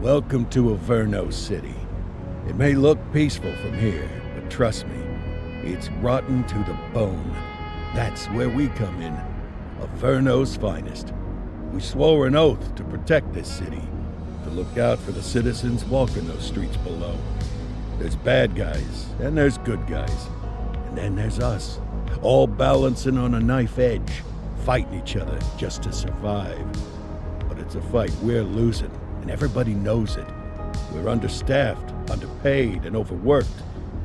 Welcome to Averno City. It may look peaceful from here, but trust me, it's rotten to the bone. That's where we come in. Averno's finest. We swore an oath to protect this city, to look out for the citizens walking those streets below. There's bad guys, and there's good guys. And then there's us, all balancing on a knife edge, fighting each other just to survive. But it's a fight we're losing, and everybody knows it. We're understaffed, underpaid, and overworked.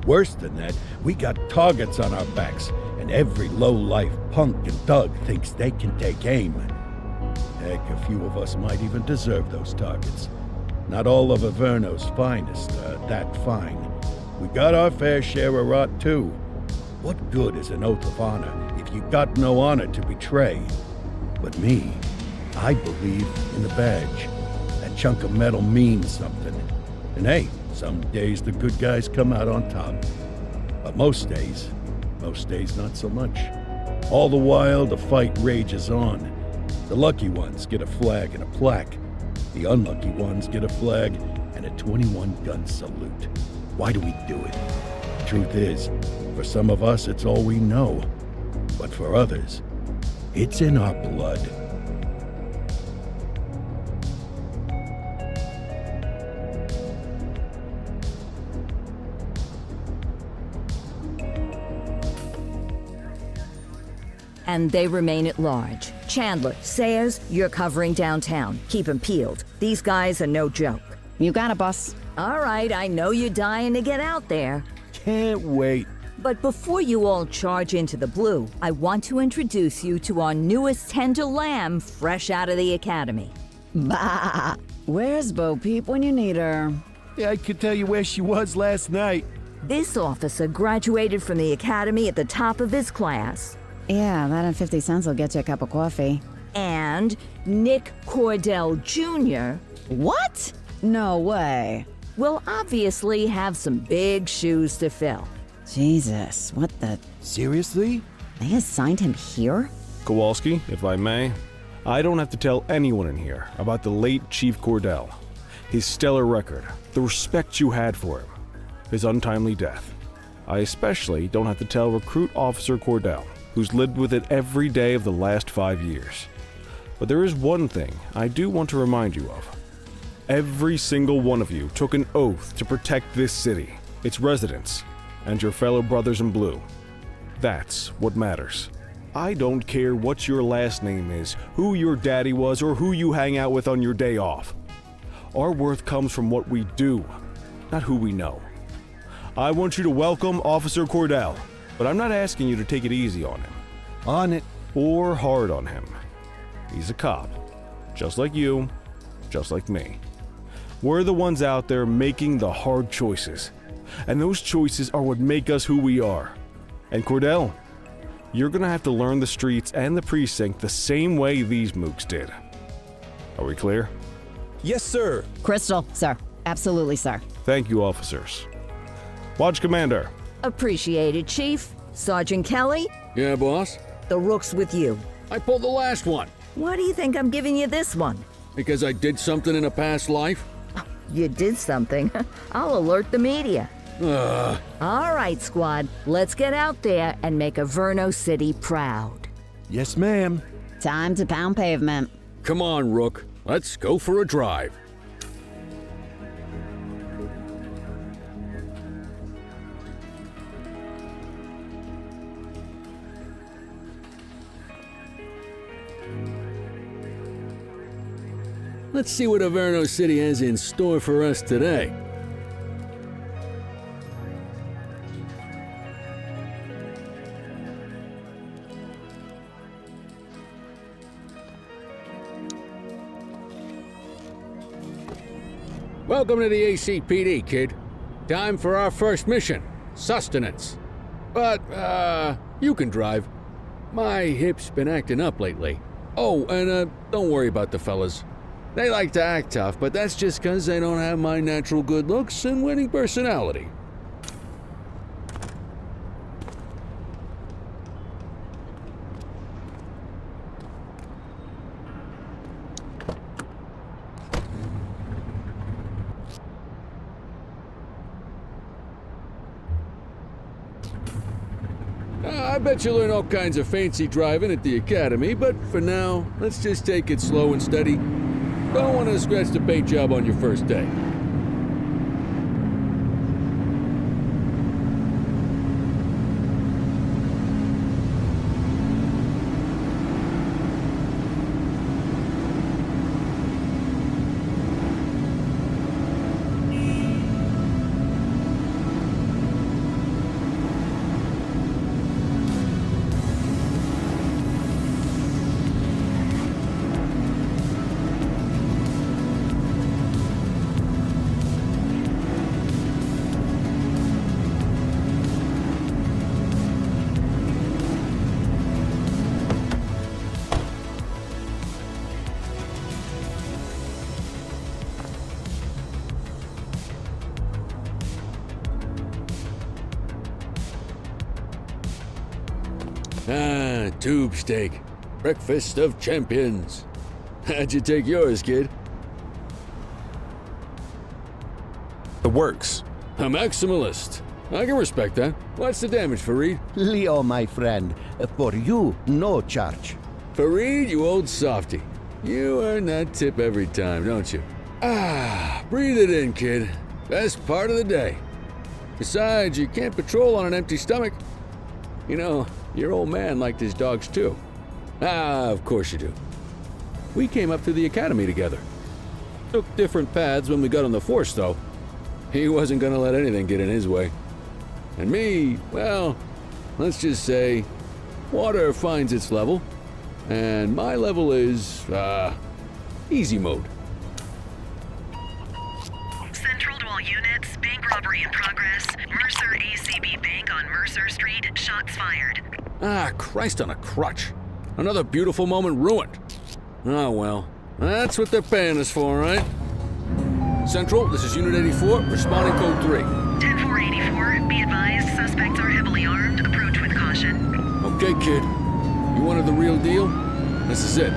Worse than that, we got targets on our backs, and every low-life punk and thug thinks they can take aim. Heck, a few of us might even deserve those targets. Not all of Averno's finest are that fine. We got our fair share of rot, too. What good is an oath of honor if you got no honor to betray? But me, I believe in the badge. That chunk of metal means something. And hey, some days the good guys come out on top. But most days not so much. All the while, the fight rages on. The lucky ones get a flag and a plaque. The unlucky ones get a flag and a 21-gun salute. Why do we do it? The truth is, for some of us, it's all we know. But for others, it's in our blood. And they remain at large. Chandler, Sayers, you're covering downtown. Keep 'em peeled. These guys are no joke. You got it, boss. All right, I know you're dying to get out there. Can't wait. But before you all charge into the blue, I want to introduce you to our newest tender lamb fresh out of the academy. Bah! Where's Bo Peep when you need her? Yeah, I could tell you where she was last night. This officer graduated from the academy at the top of his class. Yeah, that and 50 cents will get you a cup of coffee. And Nick Cordell Jr. What? No way. will obviously have some big shoes to fill. Jesus, what the... Seriously? They assigned him here? Kowalski, if I may, I don't have to tell anyone in here about the late Chief Cordell, his stellar record, the respect you had for him, his untimely death. I especially don't have to tell Recruit Officer Cordell, who's lived with it every day of the last 5 years. But there is one thing I do want to remind you of. Every single one of you took an oath to protect this city, its residents, and your fellow brothers in blue. That's what matters. I don't care what your last name is, who your daddy was, or who you hang out with on your day off. Our worth comes from what we do, not who we know. I want you to welcome Officer Cordell, but I'm not asking you to take it easy on him. On it. Or hard on him. He's a cop, just like you, just like me. We're the ones out there making the hard choices, and those choices are what make us who we are. And Cordell, you're gonna have to learn the streets and the precinct the same way these mooks did. Are we clear? Yes, sir. Crystal, sir. Absolutely, sir. Thank you, officers. Watch Commander. Appreciated, Chief. Sergeant Kelly, Yeah, boss? the rook's with you. I pulled the last one Why do you think I'm giving you this one? because I did something in a past life. You did something. I'll alert the media. All right, squad. Let's get out there and make Averno City proud. Yes, ma'am. Time to pound pavement. Come on, Rook. Let's go for a drive. Let's see what Averno City has in store for us today. Welcome to the ACPD, kid. Time for our first mission, sustenance. But, you can drive. My hip's been acting up lately. Oh, and, don't worry about the fellas. They like to act tough, but that's just 'cause they don't have my natural good looks and winning personality. bet you learn all kinds of fancy driving at the academy, but for now, let's just take it slow and steady. Don't want to scratch the paint job on your first day. Ah, tube steak. Breakfast of champions. How'd you take yours, kid? The works. A maximalist. I can respect that. What's the damage, Fareed? Leo, my friend, for you, no charge. Fareed, you old softy. You earn that tip every time, don't you? Ah, breathe it in, kid. Best part of the day. Besides, you can't patrol on an empty stomach. You know, your old man liked his dogs too. Ah, of course you do. We came up through the academy together. Took different paths when we got on the force, though. He wasn't gonna let anything get in his way. And me, well, let's just say, water finds its level, and my level is, easy mode. Central to all units, bank robbery in progress. Mercer ACB Bank on Mercer Street, shots fired. Ah, Christ on a crutch. Another beautiful moment ruined. Oh well, that's what they're paying us for, right? Central, this is Unit 84, responding code 3. 10-484, be advised, suspects are heavily armed, approach with caution. Okay, kid. You wanted the real deal? This is it.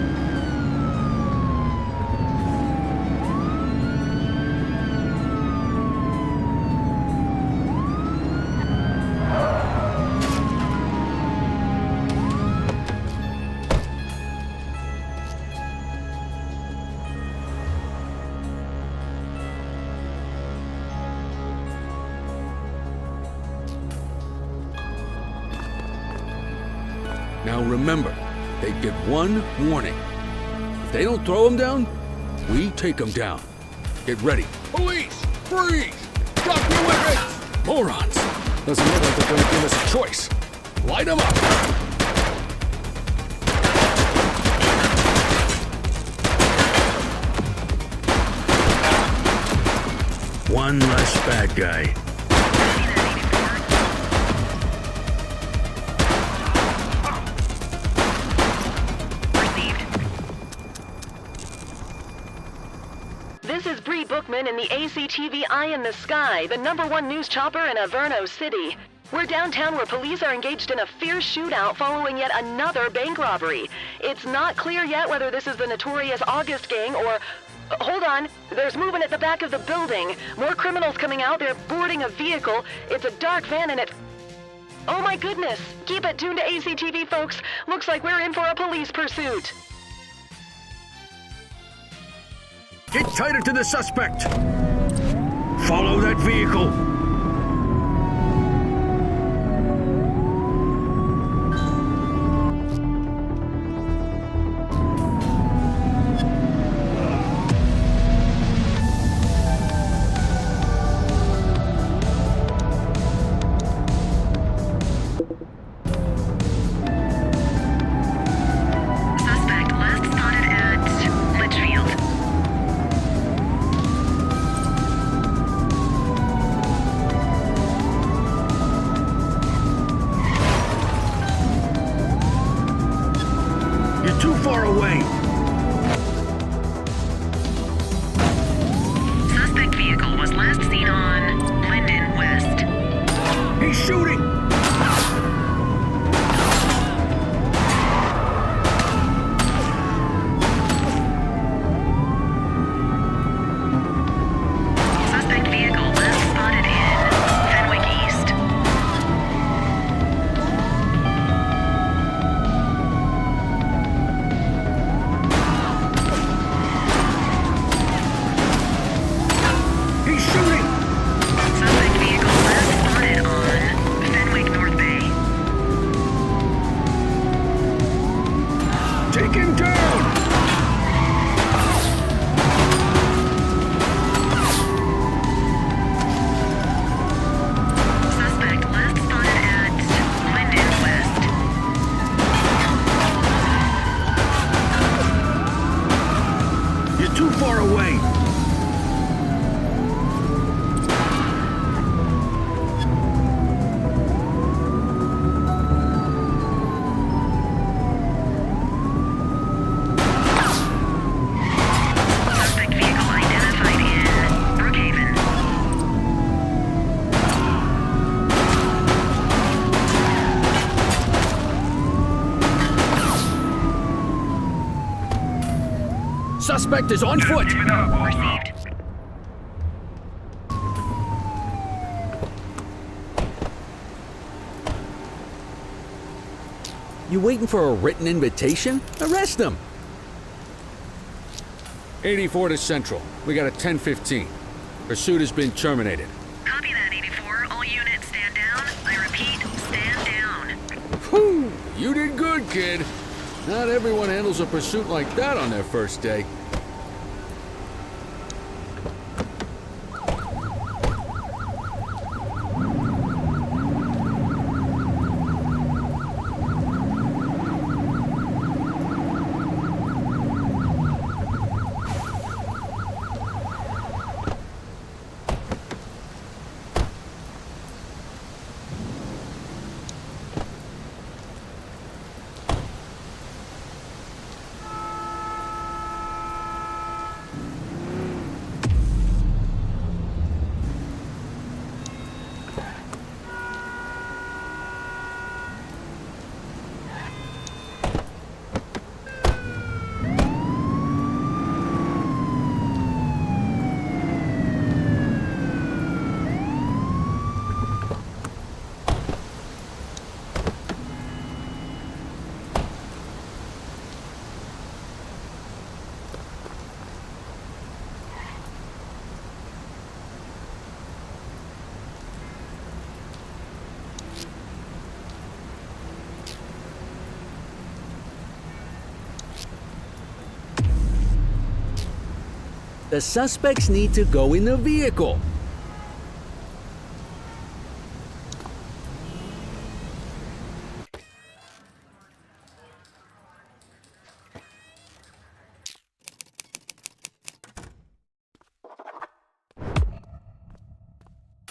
Now remember, they get one warning. If they don't throw them down, we take them down. Get ready. Police! Freeze! Drop your weapons! Morons! Doesn't look like they're going to give us a choice. Light them up! One less bad guy. This is Bree Bookman in the ACTV Eye in the Sky, the #1 news chopper in Averno City. We're downtown where police are engaged in a fierce shootout following yet another bank robbery. It's not clear yet whether this is the notorious August gang or... Hold on, there's movement at the back of the building. More criminals coming out, they're boarding a vehicle. It's a dark van and it's... Oh my goodness! Keep it tuned to ACTV, folks. Looks like we're in for a police pursuit. Get tighter to the suspect! Follow that vehicle! Suspect last spotted at Litchfield. moving! Suspect vehicle identified in Brookhaven. Suspect is on foot! Received. You waiting for a written invitation? Arrest him! 84 to Central. We got a 10:15. Pursuit has been terminated. Copy that, 84. All units stand down. I repeat, stand down. Whew! You did good, kid. Not everyone handles a pursuit like that on their first day. The suspects need to go in the vehicle.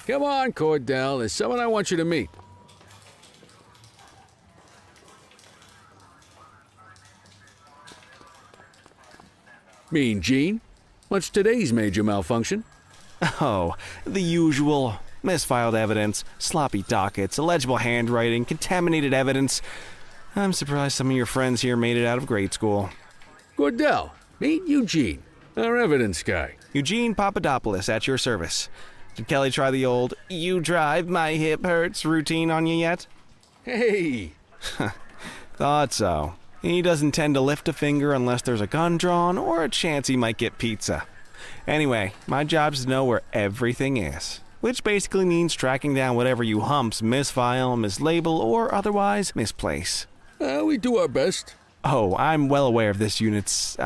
Come on, Cordell. There's someone I want you to meet. Mean Gene? What's today's major malfunction? Oh, the usual. Misfiled evidence, sloppy dockets, illegible handwriting, contaminated evidence. I'm surprised some of your friends here made it out of grade school. Cordell, meet Eugene, our evidence guy. Eugene Papadopoulos at your service. Did Kelly try the old, "you drive, my hip hurts" routine on you yet? Hey! Thought so. He doesn't tend to lift a finger unless there's a gun drawn or a chance he might get pizza. Anyway, my job's to know where everything is, which basically means tracking down whatever you humps misfile, mislabel, or otherwise misplace. We do our best. Oh, I'm well aware of this unit's,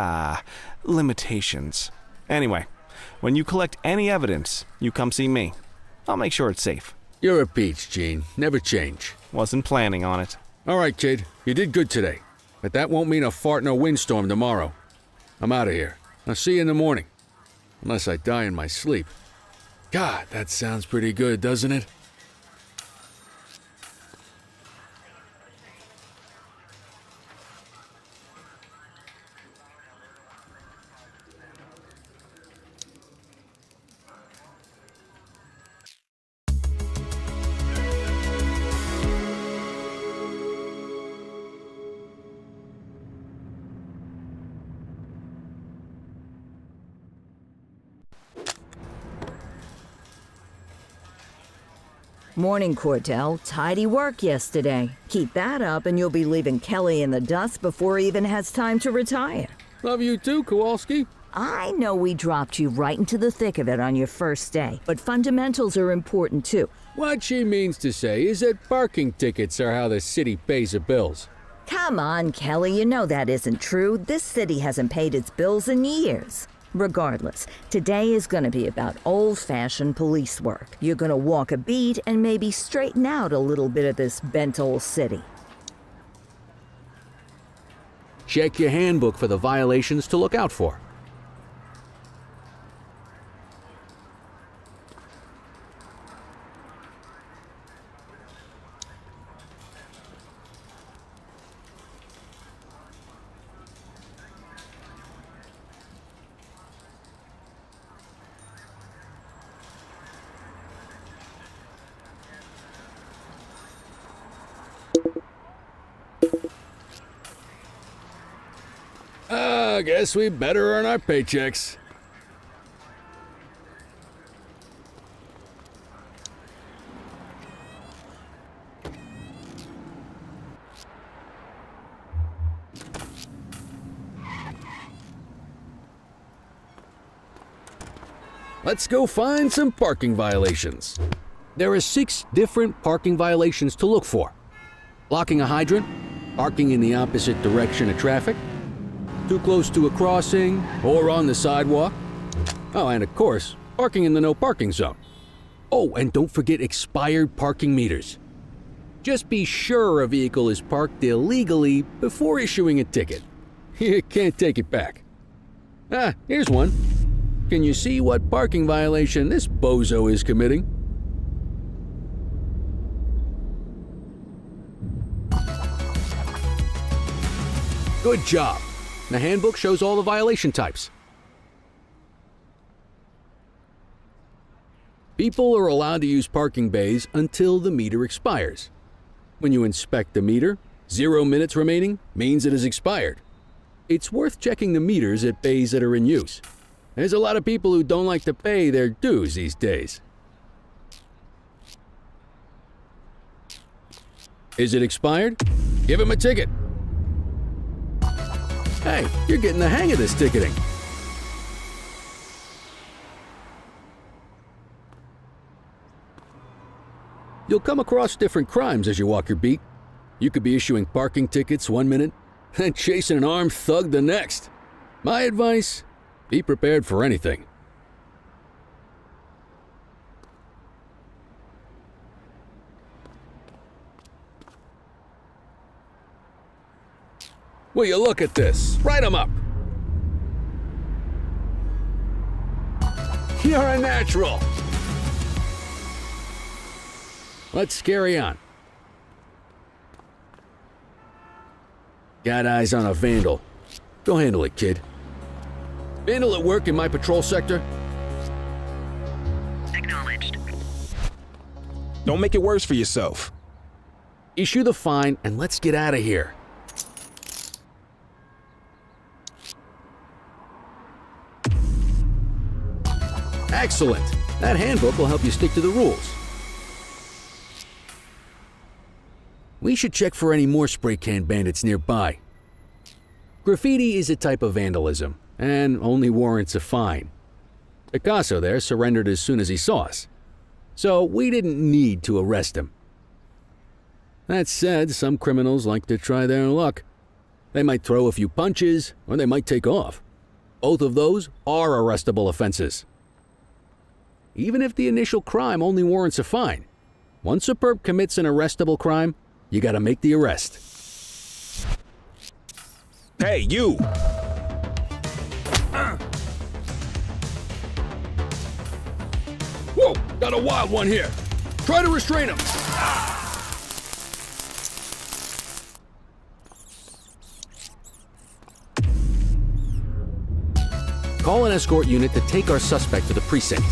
limitations. Anyway, when you collect any evidence, you come see me. I'll make sure it's safe. You're a peach, Gene. Never change. Wasn't planning on it. All right, kid. You did good today. But that won't mean a fart in a windstorm tomorrow. I'm out of here. I'll see you in the morning. Unless I die in my sleep. God, that sounds pretty good, doesn't it? Morning, Cordell. Tidy work yesterday. Keep that up and you'll be leaving Kelly in the dust before he even has time to retire. Love you too, Kowalski. I know we dropped you right into the thick of it on your first day, but fundamentals are important too. What she means to say is that parking tickets are how the city pays the bills. Come on, Kelly, you know that isn't true. This city hasn't paid its bills in years. Regardless, today is going to be about old-fashioned police work. You're going to walk a beat and maybe straighten out a little bit of this bent old city. Check your handbook for the violations to look out for. I guess we better earn our paychecks. Let's go find some parking violations. There are 6 different parking violations to look for. Blocking a hydrant, parking in the opposite direction of traffic, too close to a crossing or on the sidewalk. Oh, and of course, parking in the no parking zone. Oh, and don't forget expired parking meters. Just be sure a vehicle is parked illegally before issuing a ticket. You can't take it back. Ah, here's one. Can you see what parking violation this bozo is committing? Good job. The handbook shows all the violation types. People are allowed to use parking bays until the meter expires. When you inspect the meter, 0 minutes remaining means it has expired. It's worth checking the meters at bays that are in use. There's a lot of people who don't like to pay their dues these days. Is it expired? Give him a ticket. Hey, you're getting the hang of this ticketing. You'll come across different crimes as you walk your beat. You could be issuing parking tickets 1 minute and chasing an armed thug the next. My advice, be prepared for anything. Will you look at this? Write 'em up. You're a natural. Let's carry on. Got eyes on a vandal. Go handle it, kid. Vandal at work in my patrol sector? Acknowledged. Don't make it worse for yourself. Issue the fine and let's get out of here. Excellent. That handbook will help you stick to the rules. We should check for any more spray can bandits nearby. Graffiti is a type of vandalism and only warrants a fine. Picasso there surrendered as soon as he saw us, so we didn't need to arrest him. That said, some criminals like to try their luck. They might throw a few punches or they might take off. Both of those are arrestable offenses. Even if the initial crime only warrants a fine, once a perp commits an arrestable crime, you gotta make the arrest. Hey, you! Whoa, got a wild one here. Try to restrain him. Call an escort unit to take our suspect to the precinct.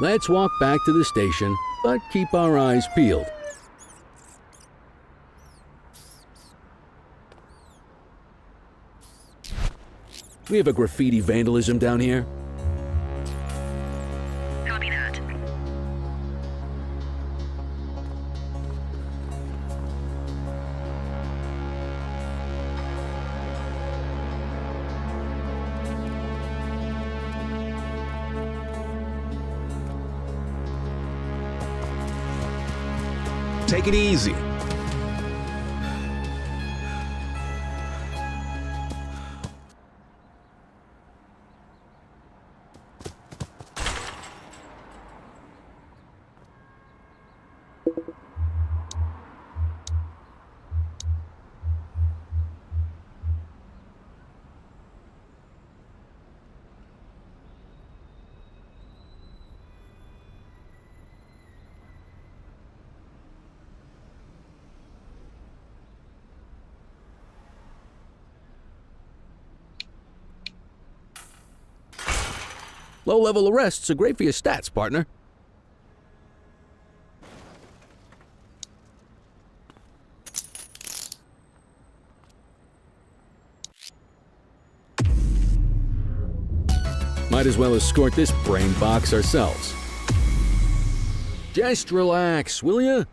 Let's walk back to the station, but keep our eyes peeled. We have a graffiti vandalism down here. Copy that. Take it easy. Low-level arrests are great for your stats, partner. Might as well escort this brain box ourselves. Just relax, will ya?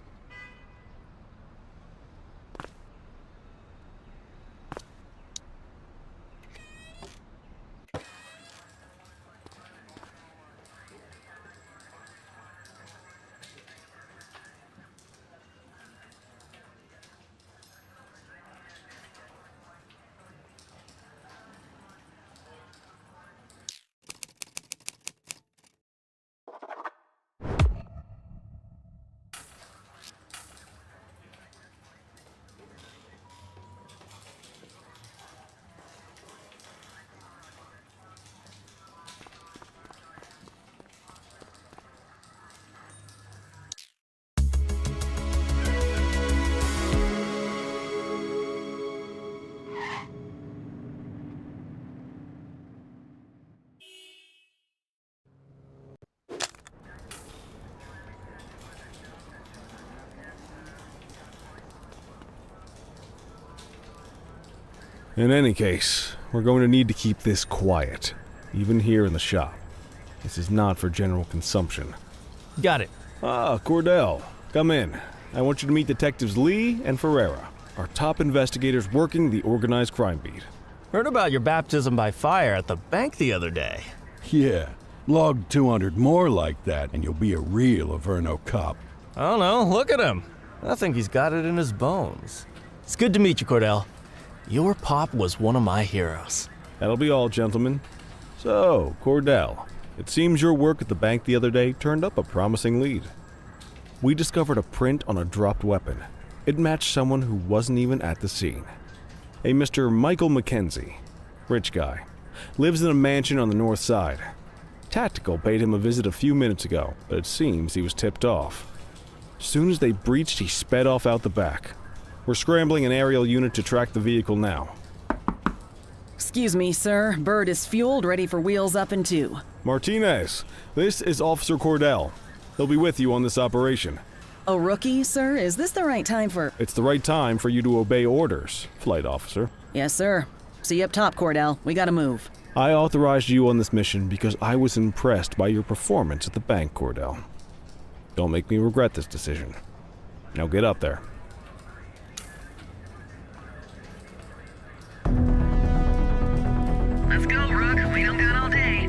In any case, we're going to need to keep this quiet, even here in the shop. This is not for general consumption. Got it. Ah, Cordell, come in. I want you to meet Detectives Lee and Ferreira, our top investigators working the organized crime beat. Heard about your baptism by fire at the bank the other day. Yeah, log 200 more like that and you'll be a real Averno cop. I don't know, look at him. I think he's got it in his bones. It's good to meet you, Cordell. Your pop was one of my heroes. That'll be all, gentlemen. So, Cordell, it seems your work at the bank the other day turned up a promising lead. We discovered a print on a dropped weapon. It matched someone who wasn't even at the scene. A Mr. Michael McKenzie, rich guy, lives in a mansion on the north side. Tactical paid him a visit a few minutes ago, but it seems he was tipped off. As soon as they breached, he sped off out the back. We're scrambling an aerial unit to track the vehicle now. Excuse me, sir. Bird is fueled, ready for wheels up in 2. Martinez, this is Officer Cordell. He'll be with you on this operation. A rookie, sir? Is this the right time for... It's the right time for you to obey orders, Flight Officer. Yes, sir. See you up top, Cordell. We gotta move. I authorized you on this mission because I was impressed by your performance at the bank, Cordell. Don't make me regret this decision. Now get up there. Let's go, Rook. We don't got all day.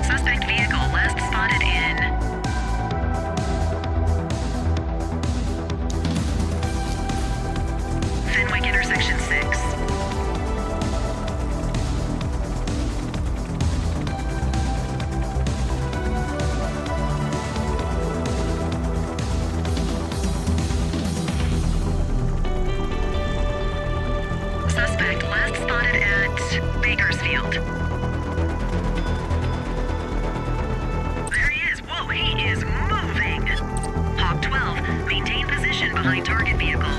Suspect vehicle last spotted in Fenwick intersection 6. Suspect last spotted at Bakersfield. There he is. Whoa, he is moving. Hawk 12, maintain position behind target vehicle.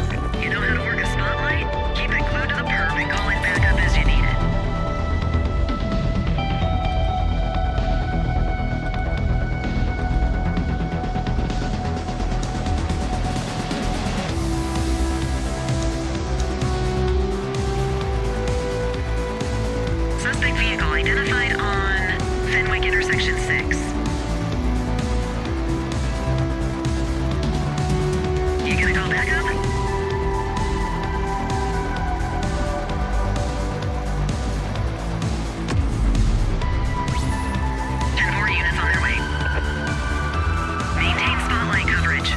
You know how to work a spotlight? Keep it glued to the perp and call in backup as you need it. Suspect vehicle identified on Fenwick intersection 6. You gonna call backup? 10 more units on their way. Maintain spotlight coverage.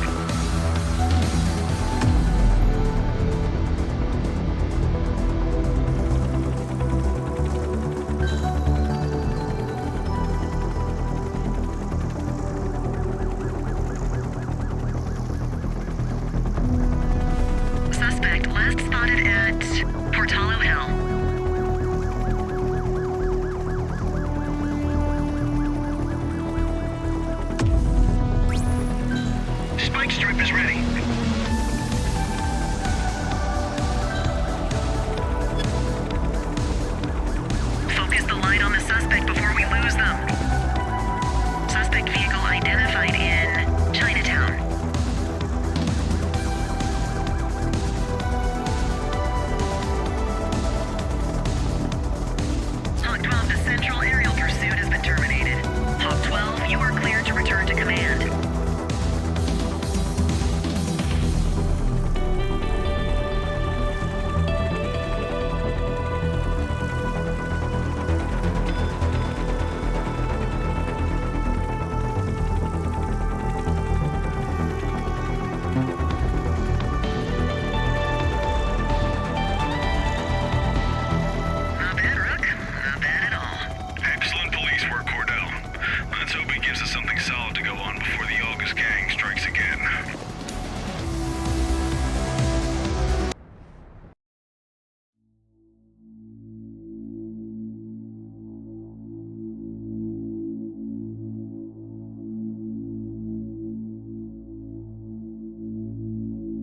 gives us something